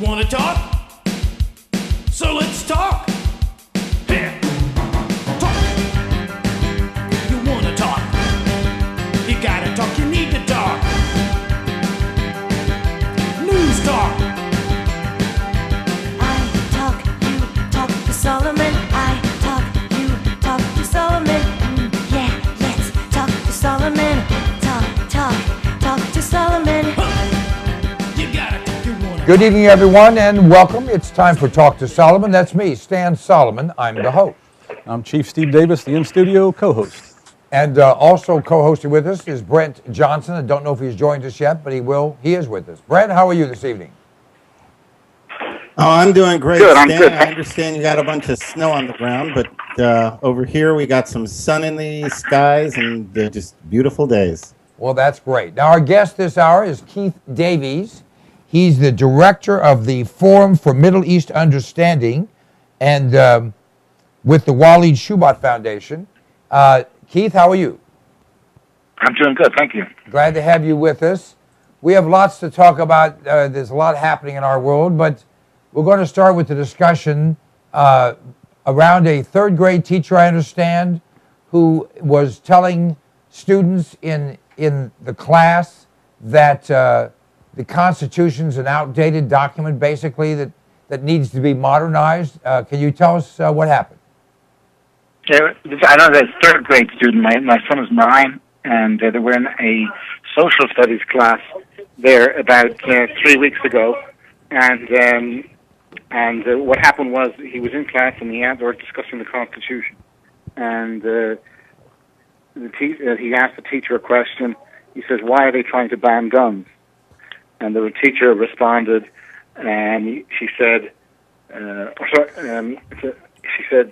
Wanna talk? So let's talk. Here. Talk. You wanna talk? You gotta talk, you need to talk. News talk. I talk, you talk to Solomon. I talk, you talk to Solomon. Yeah, let's talk to Solomon. Talk to Solomon. You gotta talk, you wanna Good evening, everyone, and welcome. It's time for Talk to Solomon. That's me, Stan Solomon. I'm the host. I'm Chief Steve Davis, the in-studio co-host. And also co-hosting with us is Brent Johnson. I don't know if he's joined us yet, but he will. He is with us. Brent, how are you this evening? Oh, I'm doing great, Good, Stan. I'm good. I understand you got a bunch of snow on the ground, but over here we got some sun in the skies and just beautiful days. Well, that's great. Now, our guest this hour is Keith Davies. He's the director of the Forum for Middle East Understanding and with the Waleed Shoebat Foundation. Keith, how are you? I'm doing good, thank you. Glad to have you with us. We have lots to talk about. There's a lot happening in our world, but we're going to start with the discussion around a third grade teacher, I understand, who was telling students in the class that the Constitution's an outdated document, basically, that needs to be modernized. Can you tell us what happened? I know that third grade student, my son is 9, and they were in a social studies class there about 3 weeks ago, and what happened was he was in class and they were discussing the Constitution, and he asked the teacher a question. He says, "Why are they trying to ban guns?" And the teacher responded, and she said,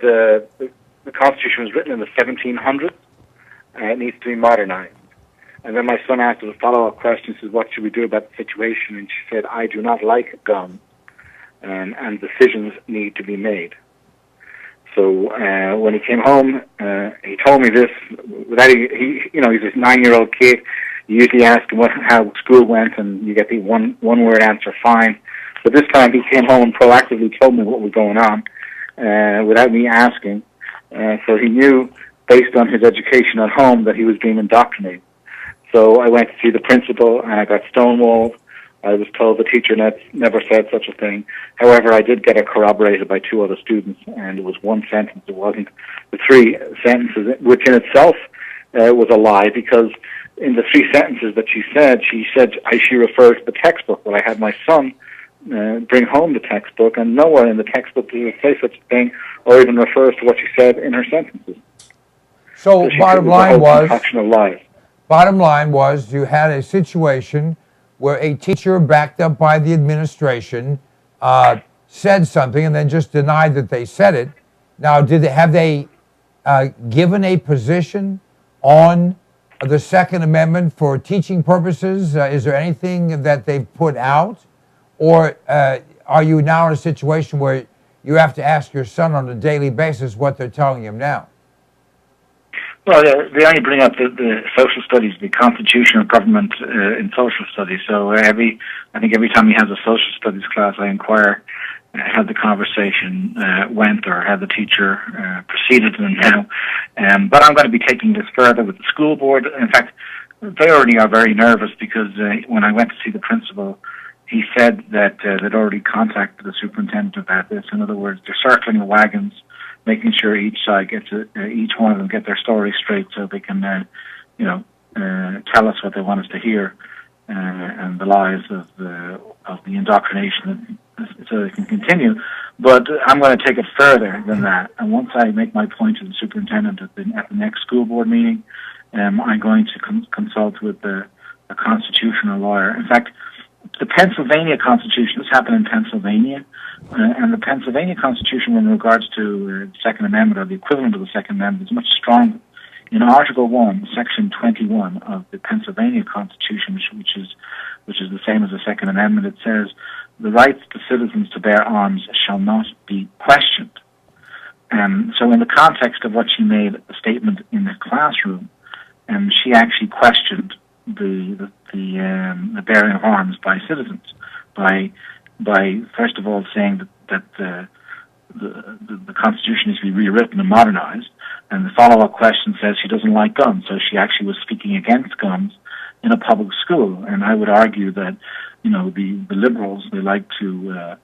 the Constitution was written in the 1700s, and it needs to be modernized. And then my son asked her a follow-up question. He says, "What should we do about the situation?" And she said, "I do not like guns, and decisions need to be made." So when he came home, he told me this. He's a 9-year-old kid. You usually ask him how school went, and you get the one-word answer, "fine." But this time he came home and proactively told me what was going on without me asking. So he knew, based on his education at home, that he was being indoctrinated. So I went to see the principal, and I got stonewalled. I was told the teacher never said such a thing. However, I did get it corroborated by 2 other students, and it was one sentence. It wasn't the 3 sentences, which in itself was a lie, because in the 3 sentences that she said she referred to the textbook. Well, I had my son bring home the textbook, and nowhere in the textbook does it say such a thing or even refers to what she said in her sentences. So bottom line was you had a situation where a teacher backed up by the administration said something and then just denied that they said it. Now, have they given a position on the Second Amendment for teaching purposes? Is there anything that they've put out? Or are you now in a situation where you have to ask your son on a daily basis what they're telling him now? Well, they only bring up the social studies, the Constitution of government in social studies. So I think every time he has a social studies class, I inquire how the conversation went or how the teacher proceeded and how. But I'm going to be taking this further with the school board. In fact, they already are very nervous because when I went to see the principal, he said that they'd already contacted the superintendent about this. In other words, they're circling the wagons, making sure each side each one of them get their story straight, so they can, tell us what they want us to hear, and the lies of the indoctrination, so they can continue. But I'm going to take it further than that. And once I make my point to the superintendent at the next school board meeting, I'm going to consult with a constitutional lawyer. In fact, the Pennsylvania Constitution, this happened in Pennsylvania, and the Pennsylvania Constitution in regards to the Second Amendment, or the equivalent of the Second Amendment, is much stronger. In Article 1, Section 21 of the Pennsylvania Constitution, which is the same as the Second Amendment, it says, "The rights to citizens to bear arms shall not be questioned." So in the context of what she made a statement in the classroom, she actually questioned the bearing of arms by citizens, by by first of all saying that the Constitution needs to be rewritten and modernized, and the follow-up question says she doesn't like guns, so she actually was speaking against guns in a public school. And I would argue that, the liberals, they like to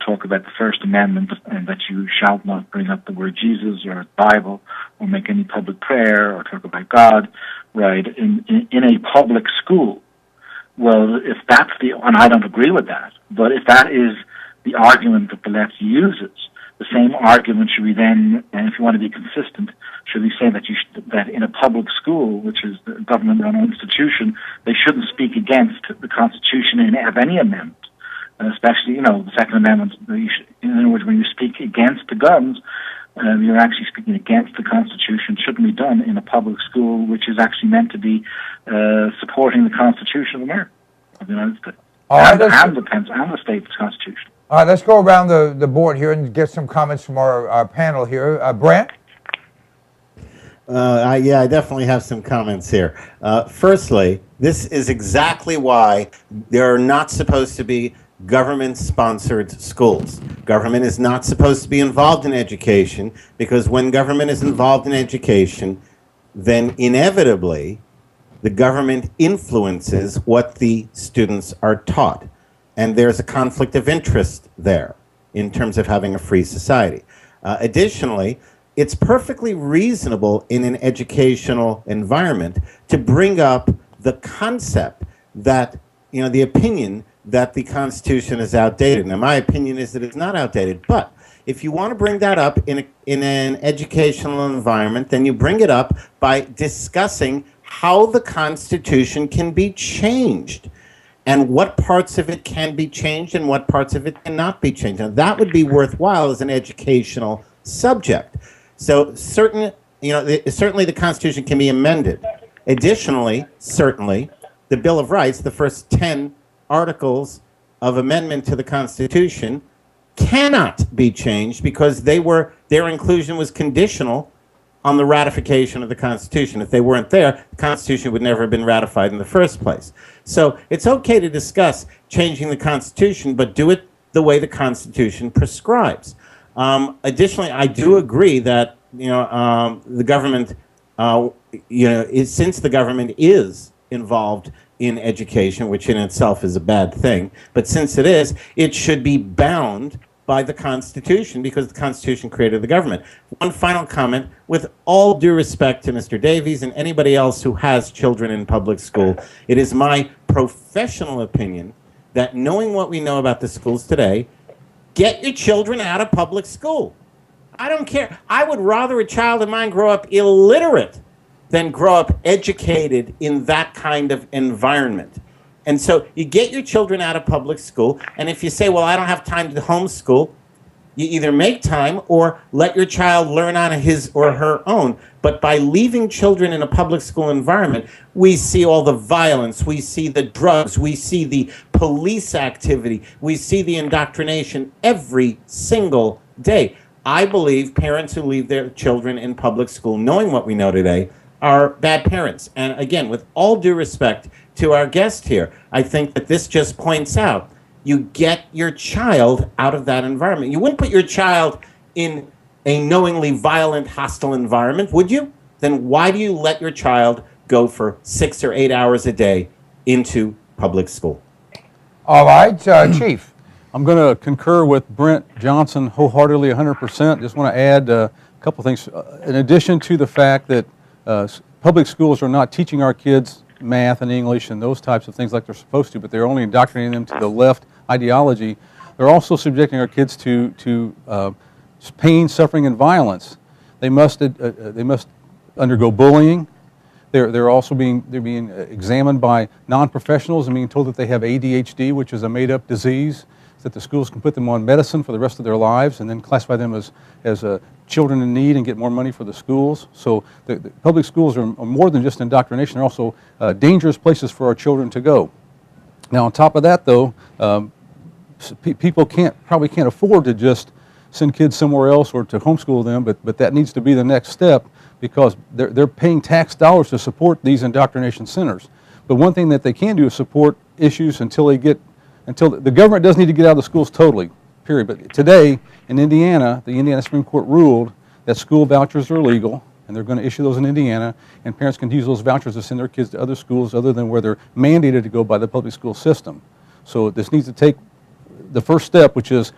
talk about the First Amendment and that you shall not bring up the word Jesus or Bible or make any public prayer or talk about God, right, in a public school. Well, if that's and I don't agree with that, but if that is the argument that the left uses, the same argument should we then, and if you want to be consistent, should we say that in a public school, which is the government-run institution, they shouldn't speak against the Constitution of any amendment, and especially, the Second Amendment. In other words, when you speak against the guns, you're actually speaking against the Constitution. Shouldn't be done in a public school, which is actually meant to be supporting the Constitution of America, of the United States, and the state's Constitution. All right, let's go around the board here and get some comments from our panel here. Brant? I definitely have some comments here. Firstly, this is exactly why there are not supposed to be government-sponsored schools. Government is not supposed to be involved in education, because when government is involved in education, then inevitably the government influences what the students are taught. And there's a conflict of interest there in terms of having a free society. Additionally, it's perfectly reasonable in an educational environment to bring up the concept that, the opinion that the Constitution is outdated. Now, my opinion is that it's not outdated, but if you want to bring that up in an educational environment, then you bring it up by discussing how the Constitution can be changed and what parts of it can be changed and what parts of it cannot be changed. Now, that would be worthwhile as an educational subject. So certainly the Constitution can be amended. Additionally, certainly, the Bill of Rights, the first 10 articles of amendment to the Constitution, cannot be changed because their inclusion was conditional on the ratification of the Constitution. If they weren't there, the Constitution would never have been ratified in the first place. So it's okay to discuss changing the Constitution, but do it the way the Constitution prescribes. Additionally, I do agree that the government, since the government is involved in education, which in itself is a bad thing, but since it is, it should be bound by the Constitution because the Constitution created the government. One final comment, with all due respect to Mr. Davies and anybody else who has children in public school, it is my professional opinion that knowing what we know about the schools today, get your children out of public school. I don't care. I would rather a child of mine grow up illiterate than grow up educated in that kind of environment. And so you get your children out of public school, and if you say, well, I don't have time to homeschool, you either make time or let your child learn on his or her own. But by leaving children in a public school environment, we see all the violence, we see the drugs, we see the police activity, we see the indoctrination every single day. I believe parents who leave their children in public school, knowing what we know today, are bad parents. And again, with all due respect to our guest here, I think that this just points out, you get your child out of that environment. You wouldn't put your child in a knowingly violent, hostile environment, would you? Then why do you let your child go for 6 or 8 hours a day into public school? All right, Chief. I'm going to concur with Brent Johnson wholeheartedly, 100%. Just want to add a couple things. In addition to the fact that public schools are not teaching our kids math and English and those types of things like they're supposed to, but they're only indoctrinating them to the left ideology. They're also subjecting our kids to pain, suffering, and violence. They must undergo bullying. They're also being examined by non-professionals and being told that they have ADHD, which is a made-up disease, that the schools can put them on medicine for the rest of their lives and then classify them as children in need and get more money for the schools. So the public schools are more than just indoctrination. They're also dangerous places for our children to go. Now, on top of that, though, people probably can't afford to just send kids somewhere else or to homeschool them, but that needs to be the next step because they're paying tax dollars to support these indoctrination centers. But one thing that they can do is support issues until until the government does need to get out of the schools totally, period. But today in Indiana, the Indiana Supreme Court ruled that school vouchers are illegal, and they're going to issue those in Indiana, and parents can use those vouchers to send their kids to other schools other than where they're mandated to go by the public school system. So this needs to take the first step, which is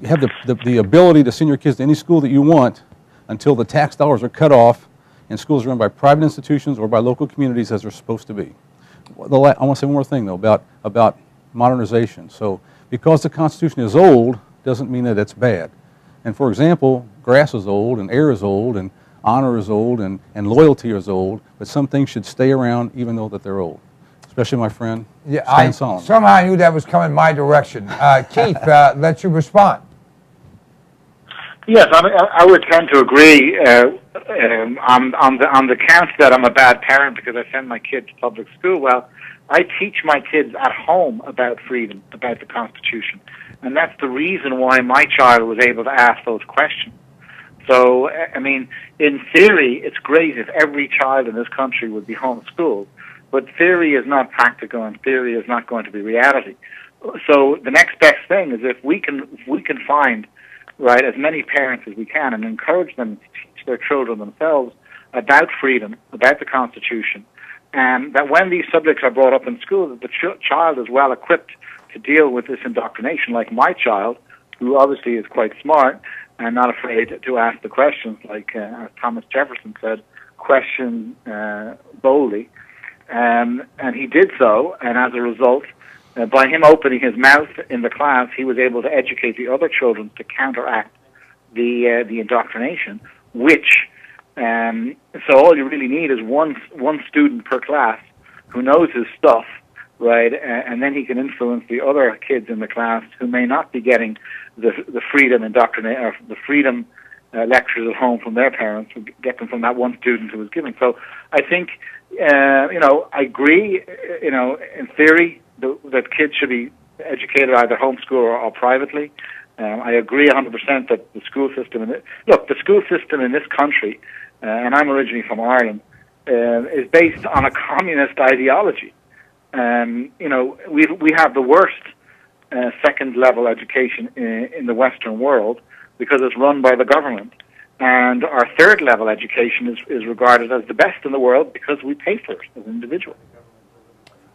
have the ability to send your kids to any school that you want until the tax dollars are cut off and schools are run by private institutions or by local communities as they're supposed to be. I want to say one more thing, though, about modernization. So because the Constitution is old doesn't mean that it's bad. And for example, grass is old, and air is old, and honor is old, and loyalty is old, but some things should stay around even though that they're old. Especially my friend, Stan Solomon. Somehow I knew that was coming my direction. Keith, let you respond. Yes, I would tend to agree on the count that I'm a bad parent because I send my kids to public school. Well, I teach my kids at home about freedom, about the Constitution, and that's the reason why my child was able to ask those questions. So, I mean, in theory, it's great if every child in this country would be homeschooled, but theory is not practical, and theory is not going to be reality. So the next best thing is if we can find, right, as many parents as we can and encourage them to teach their children themselves about freedom, about the Constitution, and that when these subjects are brought up in school, that the child is well equipped to deal with this indoctrination, like my child, who obviously is quite smart and not afraid to ask the questions, like as Thomas Jefferson said, question boldly. And he did so, and as a result, by him opening his mouth in the class, he was able to educate the other children to counteract the indoctrination, which, so all you really need is one student per class who knows his stuff, right, and then he can influence the other kids in the class who may not be getting the freedom indoctrination, or the freedom lectures at home from their parents, who get them from that one student who was giving. So I think, I agree, in theory, that kids should be educated either homeschool or privately. I agree 100% that the school system, the school system in this country, and I'm originally from Ireland, is based on a communist ideology. We have the worst second-level education in the Western world because it's run by the government. And our third-level education is regarded as the best in the world because we pay for it as an individual.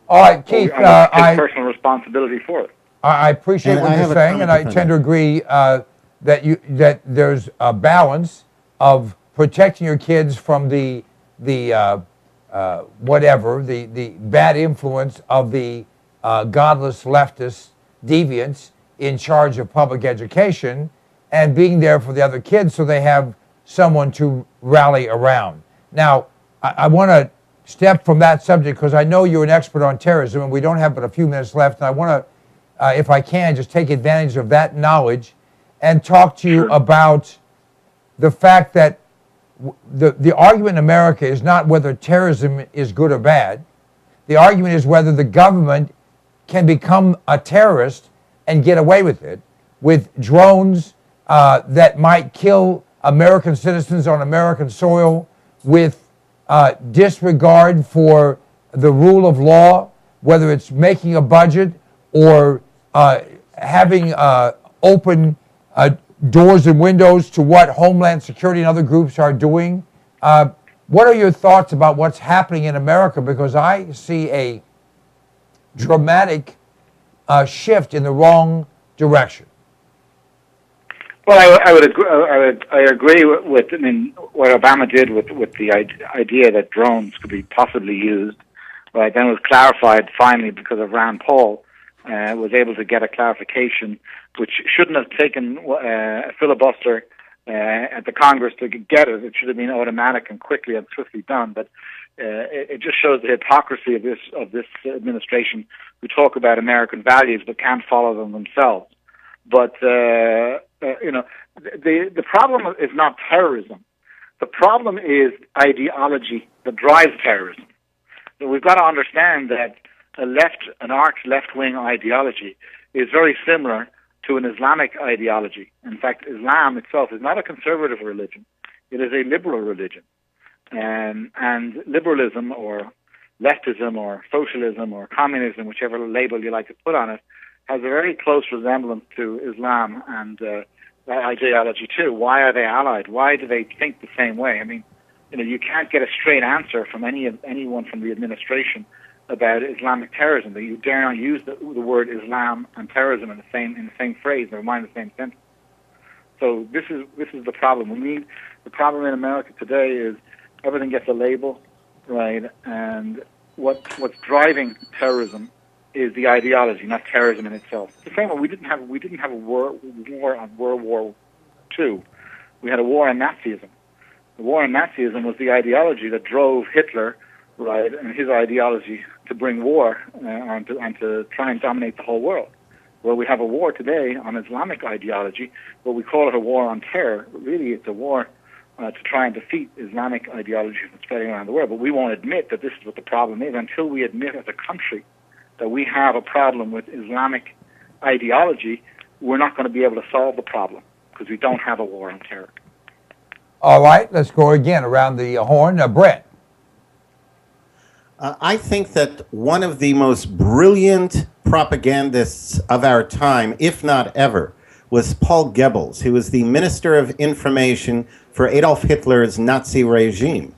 All right, Keith, I take personal responsibility for it. I appreciate what you're saying, and I tend to agree that there's a balance of protecting your kids from the bad influence of the godless leftist deviants in charge of public education, and being there for the other kids so they have someone to rally around. Now, I want to step from that subject because I know you're an expert on terrorism, and we don't have but a few minutes left, and I want to, if I can, just take advantage of that knowledge and talk to you about the fact that the argument in America is not whether terrorism is good or bad. The argument is whether the government can become a terrorist and get away with it, with drones that might kill American citizens on American soil, with disregard for the rule of law, whether it's making a budget or having open doors and windows to what Homeland Security and other groups are doing. What are your thoughts about what's happening in America? Because I see a dramatic shift in the wrong direction. Well, I agree with what Obama did with the idea that drones could be possibly used. Right, then it was clarified finally because of Rand Paul was able to get a clarification, which shouldn't have taken a filibuster at the Congress to get it. It should have been automatic and quickly and swiftly done. But it just shows the hypocrisy of this administration, who talk about American values but can't follow them themselves. But the problem is not terrorism. The problem is ideology that drives terrorism. So we've got to understand that an arch left-wing ideology is very similar to an Islamic ideology. In fact, Islam itself is not a conservative religion. It is a liberal religion. And liberalism or leftism or socialism or communism, whichever label you like to put on it, has a very close resemblance to Islam and that ideology too. Why are they allied? Why do they think the same way? I mean, you can't get a straight answer from anyone from the administration about Islamic terrorism. That you dare not use the word Islam and terrorism in the same phrase, never mind the same sentence. So this is the problem. The problem in America today is everything gets a label, right? And what's driving terrorism is the ideology, not terrorism in itself. The same way we didn't have a war on World War II. We had a war on Nazism. The war on Nazism was the ideology that drove Hitler, right, and his ideology to bring war and to try and dominate the whole world. Well, we have a war today on Islamic ideology, but we call it a war on terror. But really, it's a war to try and defeat Islamic ideology that's spreading around the world. But we won't admit that this is what the problem is until we admit as a country that we have a problem with Islamic ideology. We're not going to be able to solve the problem because we don't have a war on terror. All right, let's go again around the horn. Brett. I think that one of the most brilliant propagandists of our time, if not ever, was Paul Goebbels, who was the Minister of Information for Adolf Hitler's Nazi regime.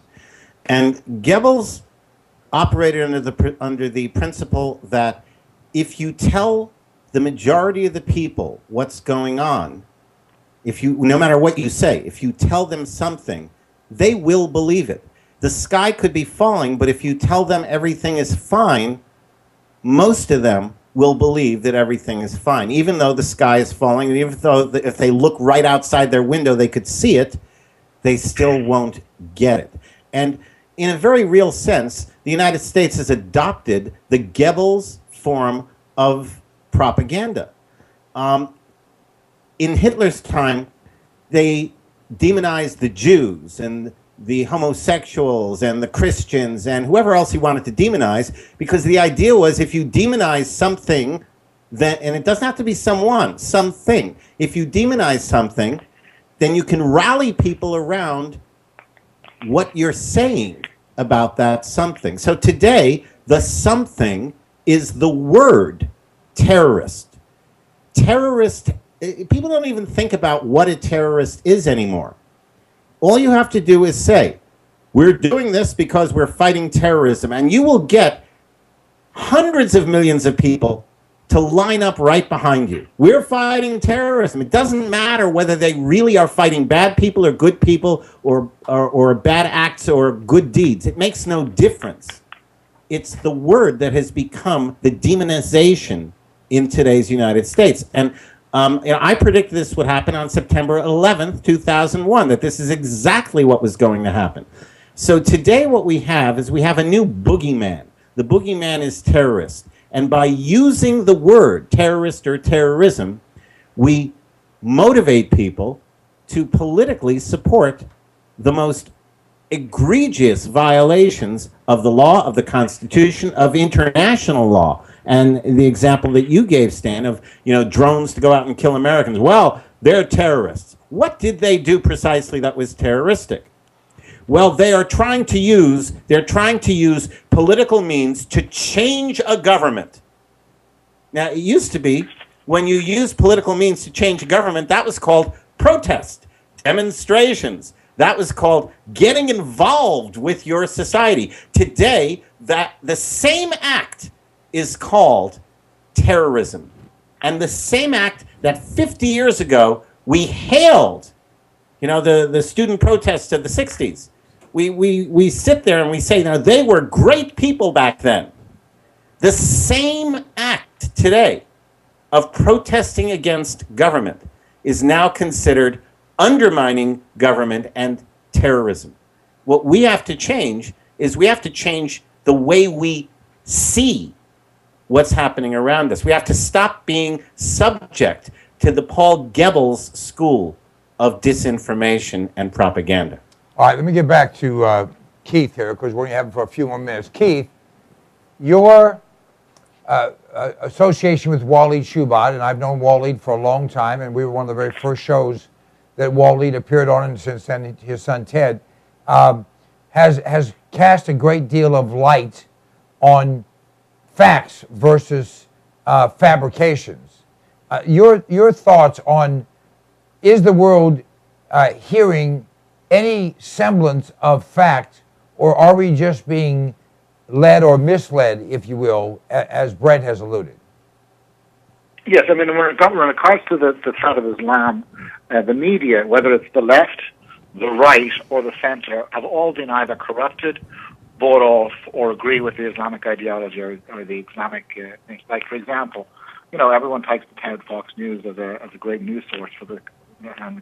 And Goebbels operated under the principle that if you tell the majority of the people what's going on, no matter what you say, if you tell them something, they will believe it. The sky could be falling, but if you tell them everything is fine, most of them will believe that everything is fine. Even though the sky is falling, and even though if they look right outside their window, they could see it, they still won't get it. And in a very real sense, the United States has adopted the Goebbels form of propaganda. In Hitler's time, they demonized the Jews and the homosexuals and the Christians and whoever else he wanted to demonize, because the idea was if you demonize something, and it doesn't have to be something. If you demonize something, then you can rally people around what you're saying about that something. So today, the something is the word terrorist. Terrorist, people don't even think about what a terrorist is anymore. All you have to do is say, we're doing this because we're fighting terrorism, and you will get hundreds of millions of people to line up right behind you. We're fighting terrorism. It doesn't matter whether they really are fighting bad people or good people or bad acts or good deeds. It makes no difference. It's the word that has become the demonization in today's United States. And I predicted this would happen on September 11th, 2001, that this is exactly what was going to happen. So today what we have is we have a new boogeyman. The boogeyman is terrorist. And by using the word terrorist or terrorism, we motivate people to politically support the most egregious violations of the law, of the Constitution, of international law. And the example that you gave, Stan, of drones to go out and kill Americans. Well, they're terrorists. What did they do precisely that was terroristic? Well, they're trying to use political means to change a government. Now, it used to be when you use political means to change a government, that was called protest, demonstrations. That was called getting involved with your society. Today, the same act is called terrorism. And the same act that 50 years ago we hailed, the student protests of the 60s. We sit there and we say, now they were great people back then. The same act today of protesting against government is now considered undermining government and terrorism. What we have to change is we have to change the way we see what's happening around us. We have to stop being subject to the Paul Goebbels school of disinformation and propaganda. All right, let me get back to Keith here, because we're going to have him for a few more minutes. Keith, your association with Waleed Shoebat, and I've known Waleed for a long time, and we were one of the very first shows that Waleed appeared on, and since then his son Ted, has cast a great deal of light on facts versus fabrications. Your thoughts on, is the world hearing any semblance of fact, or are we just being led or misled, if you will, as Brent has alluded? Yes, I mean, when it comes to the threat of Islam, the media, whether it's the left, the right, or the center, have all been either corrupted, bought off, or agree with the Islamic ideology or the Islamic things. Like, for example, everyone takes the tout Fox News as a great news source for the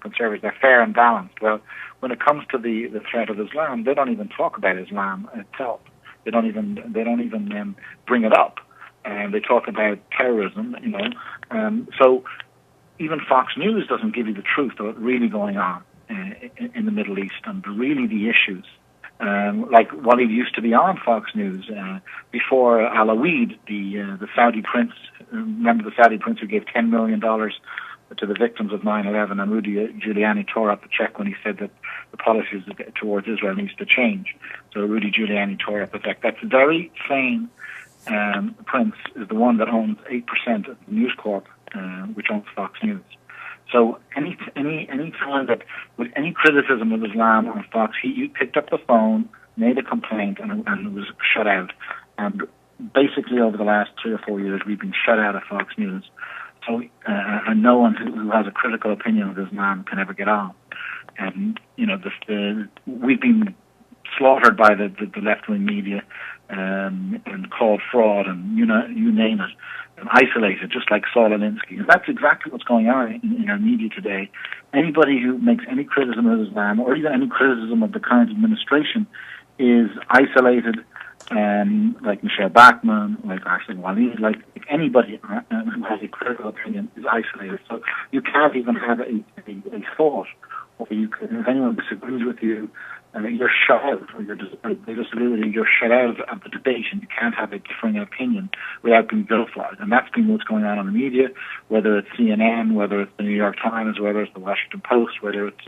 conservatives. They're fair and balanced. Well, when it comes to the threat of Islam, they don't even talk about Islam itself. They don't even bring it up. And they talk about terrorism, so even Fox News doesn't give you the truth of what's really going on in the Middle East and really the issues. Like what he used to be on Fox News before Alaouid, the Saudi prince. Remember the Saudi prince who gave $10 million to the victims of 9/11, and Rudy Giuliani tore up the check when he said that the policies towards Israel needs to change. So Rudy Giuliani tore up the check. That's very same. Prince is the one that owns 8% of News Corp, which owns Fox News. So any time that with any criticism of Islam on Fox, he picked up the phone, made a complaint, and it was shut out. And basically, over the last 3 or 4 years, we've been shut out of Fox News. So and no one who has a critical opinion of Islam can ever get on. And we've been slaughtered by the left-wing media and called fraud and you name it, and isolated, just like Saul Alinsky. And that's exactly what's going on in our media today. Anybody who makes any criticism of Islam or even any criticism of the current administration is isolated, like Michelle Bachmann, like Arsene Walid, like anybody who has a critical opinion is isolated. So you can't even have a thought, or if anyone disagrees with you, you're shut out, or you're shut out of the debate, and you can't have a differing opinion without being vilified. And that's been what's going on in the media, whether it's CNN, whether it's the New York Times, whether it's the Washington Post, whether it's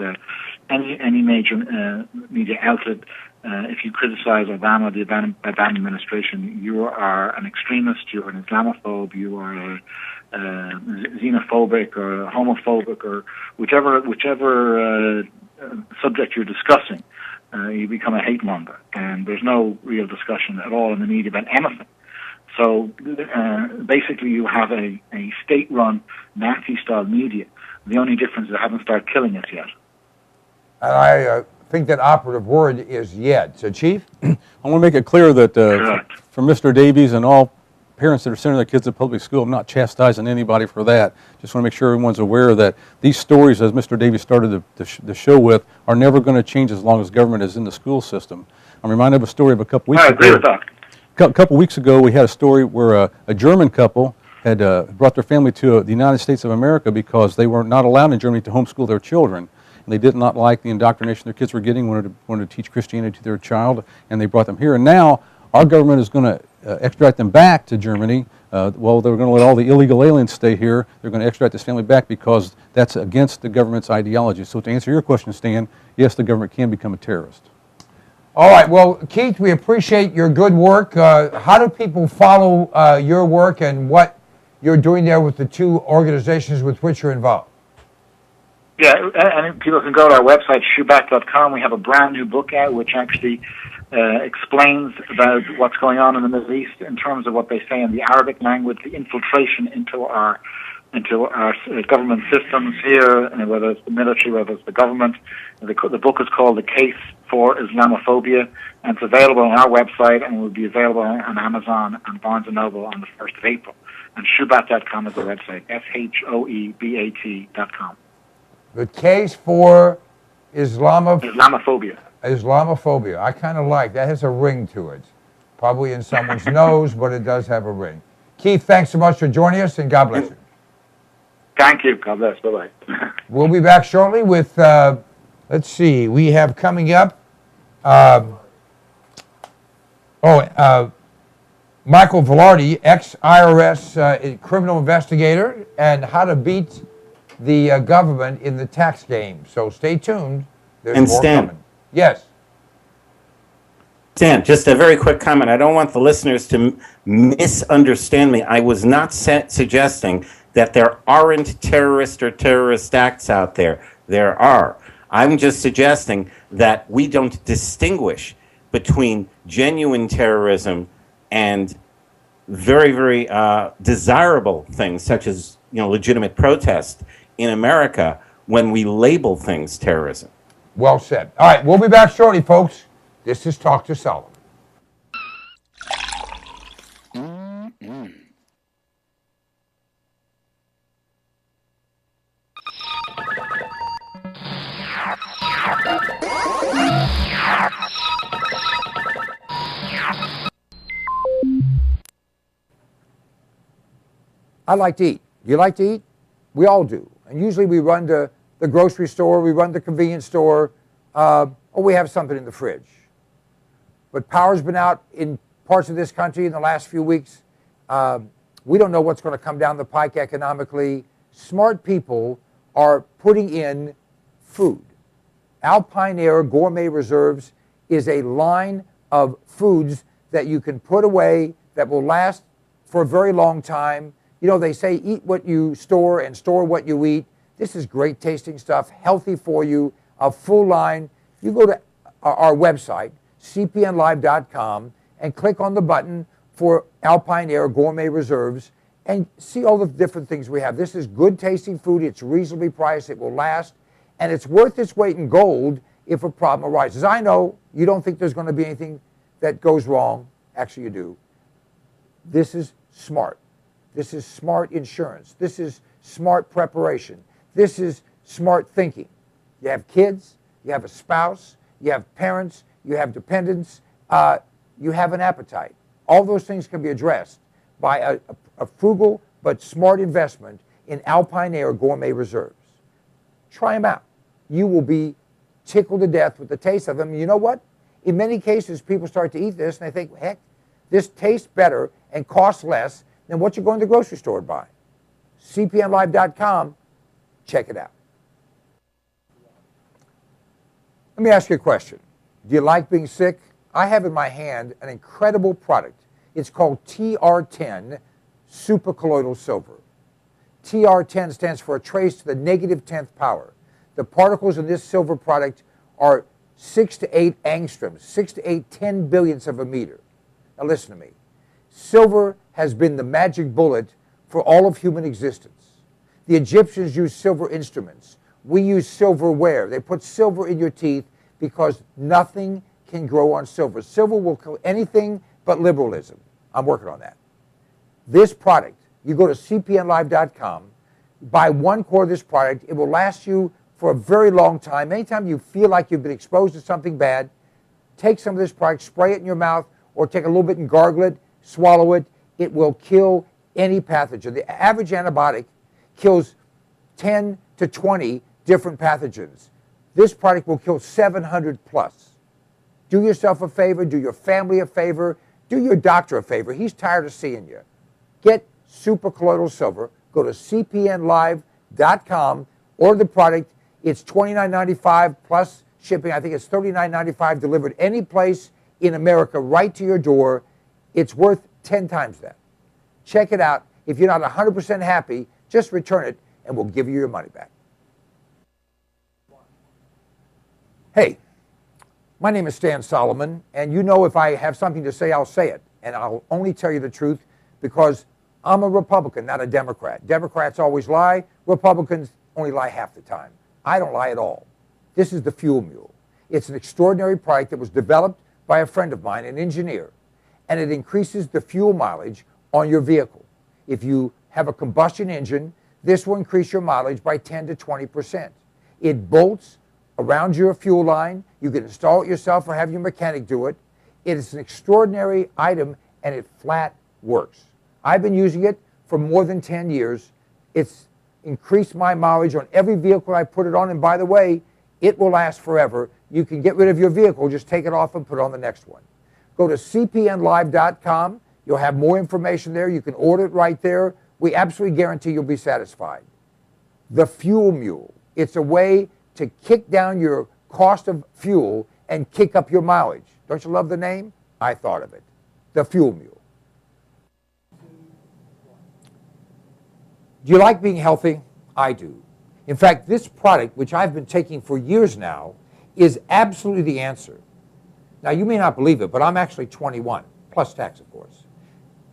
any major media outlet. If you criticize Obama, the Obama administration, you are an extremist, you're an Islamophobe, you are xenophobic or homophobic or whichever subject you're discussing. You become a hate monger, and there's no real discussion at all in the media about anything. So basically, you have a state-run Nazi-style media. The only difference is they haven't started killing us yet. I think that operative word is yet. So, Chief? I want to make it clear that for Mr. Davies and all parents that are sending their kids to public school, I'm not chastising anybody for that. Just want to make sure everyone's aware that these stories, as Mr. Davies started the show with, are never going to change as long as government is in the school system. I'm reminded of a story of a couple weeks ago. I agree with that. A couple weeks ago, we had a story where a German couple had brought their family to the United States of America because they were not allowed in Germany to homeschool their children. And they did not like the indoctrination their kids were getting, wanted to teach Christianity to their child, and they brought them here. And now our government is going to extradite them back to Germany. Well, they're going to let all the illegal aliens stay here. They're going to extradite this family back because that's against the government's ideology. So to answer your question, Stan, yes, the government can become a terrorist. All right. Well, Keith, we appreciate your good work. How do people follow your work and what you're doing there with the two organizations with which you're involved? Yeah, and people can go to our website, shoeback.com. We have a brand new book out which actually explains about what's going on in the Middle East in terms of what they say in the Arabic language, the infiltration into our government systems here, whether it's the military, whether it's the government. The book is called The Case for Islamophobia, and it's available on our website, and will be available on Amazon and Barnes & Noble on the 1st of April. And shoebat.com is the website, shoebat.com. The Case for Islamophobia. Islamophobia. I kind of like that. Has a ring to it. Probably in someone's nose, but it does have a ring. Keith, thanks so much for joining us, and God bless you. Thank you. God bless. Bye-bye. We'll be back shortly with, let's see, we have coming up, Michael Velarde, ex-IRS criminal investigator, and how to beat the government in the tax game. So stay tuned. There's more coming. Yes. Dan, just a very quick comment. I don't want the listeners to misunderstand me. I was not suggesting that there aren't terrorist or terrorist acts out there. There are. I'm just suggesting that we don't distinguish between genuine terrorism and very, very desirable things such as legitimate protest in America when we label things terrorism. Well said. All right, we'll be back shortly, folks. This is Talk to Solomon. I like to eat. Do you like to eat? We all do. And usually we run to the grocery store, we run to the convenience store, or we have something in the fridge. But power's been out in parts of this country in the last few weeks. We don't know what's going to come down the pike economically. Smart people are putting in food. Alpine Air Gourmet Reserves is a line of foods that you can put away that will last for a very long time. They say eat what you store and store what you eat. This is great tasting stuff, healthy for you, a full line. You go to our website, cpnlive.com, and click on the button for Alpine Air Gourmet Reserves and see all the different things we have. This is good tasting food. It's reasonably priced. It will last. And it's worth its weight in gold if a problem arises. I know you don't think there's going to be anything that goes wrong. Actually, you do. This is smart. This is smart insurance. This is smart preparation. This is smart thinking. You have kids, you have a spouse, you have parents, you have dependents, you have an appetite. All those things can be addressed by a frugal but smart investment in Alpine Air Gourmet Reserves. Try them out. You will be tickled to death with the taste of them. You know what? In many cases, people start to eat this and they think, heck, this tastes better and costs less than what you're going to the grocery store to buy. cpnlive.com, check it out. Let me ask you a question. Do you like being sick? I have in my hand an incredible product. It's called TR10 Supercolloidal Silver. TR10 stands for a trace to the negative 10th power. The particles in this silver product are 6 to 8 angstroms, 6 to 8 10 billionths of a meter. Now listen to me. Silver has been the magic bullet for all of human existence. The Egyptians used silver instruments. We use silverware. They put silver in your teeth because nothing can grow on silver. Silver will kill anything but liberalism. I'm working on that. This product, you go to cpnlive.com, buy 1 quart of this product. It will last you for a very long time. Anytime you feel like you've been exposed to something bad, take some of this product, spray it in your mouth, or take a little bit and gargle it, swallow it. It will kill any pathogen. The average antibiotic kills 10 to 20 different pathogens. This product will kill 700 plus. Do yourself a favor, do your family a favor, do your doctor a favor. He's tired of seeing you. Get Supercolloidal Silver. Go to cpnlive.com, order the product. It's $29.95 plus shipping. I think it's $39.95 delivered any place in America right to your door. It's worth 10 times that. Check it out. If you're not 100% happy, just return it and we'll give you your money back. Hey, my name is Stan Solomon, and you know if I have something to say, I'll say it. And I'll only tell you the truth because I'm a Republican, not a Democrat. Democrats always lie. Republicans only lie half the time. I don't lie at all. This is the Fuel Mule. It's an extraordinary product that was developed by a friend of mine, an engineer, and it increases the fuel mileage on your vehicle. If you have a combustion engine, this will increase your mileage by 10 to 20%. It bolts around your fuel line. You can install it yourself or have your mechanic do it. It is an extraordinary item and it flat works. I've been using it for more than 10 years. It's increased my mileage on every vehicle I put it on, and by the way, it will last forever. You can get rid of your vehicle, just take it off and put on the next one. Go to cpnlive.com. You'll have more information there. You can order it right there. We absolutely guarantee you'll be satisfied. The Fuel Mule. It's a way to kick down your cost of fuel and kick up your mileage. Don't you love the name? I thought of it. The Fuel Mule. Do you like being healthy? I do. In fact, this product, which I've been taking for years now, is absolutely the answer. Now, you may not believe it, but I'm actually 21, plus tax, of course.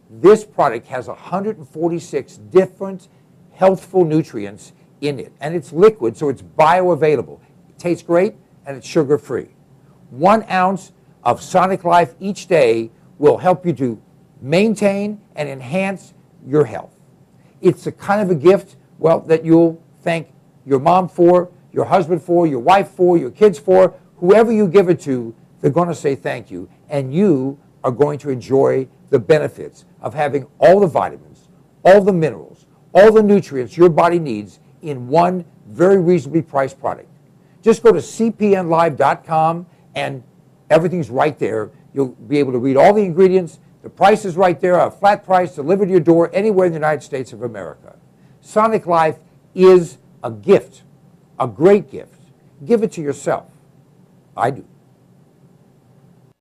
This product has 146 different healthful nutrients in it, and it's liquid, so it's bioavailable. It tastes great, and it's sugar-free. 1 ounce of Sonic Life each day will help you to maintain and enhance your health. It's the kind of a gift, well, that you'll thank your mom for, your husband for, your wife for, your kids for. Whoever you give it to, they're going to say thank you, and you are going to enjoy the benefits of having all the vitamins, all the minerals, all the nutrients your body needs in one very reasonably priced product. Just go to cpnlive.com and everything's right there. You'll be able to read all the ingredients. The price is right there, a flat price delivered to your door anywhere in the United States of America. Sonic Life is a gift, a great gift. Give it to yourself. I do.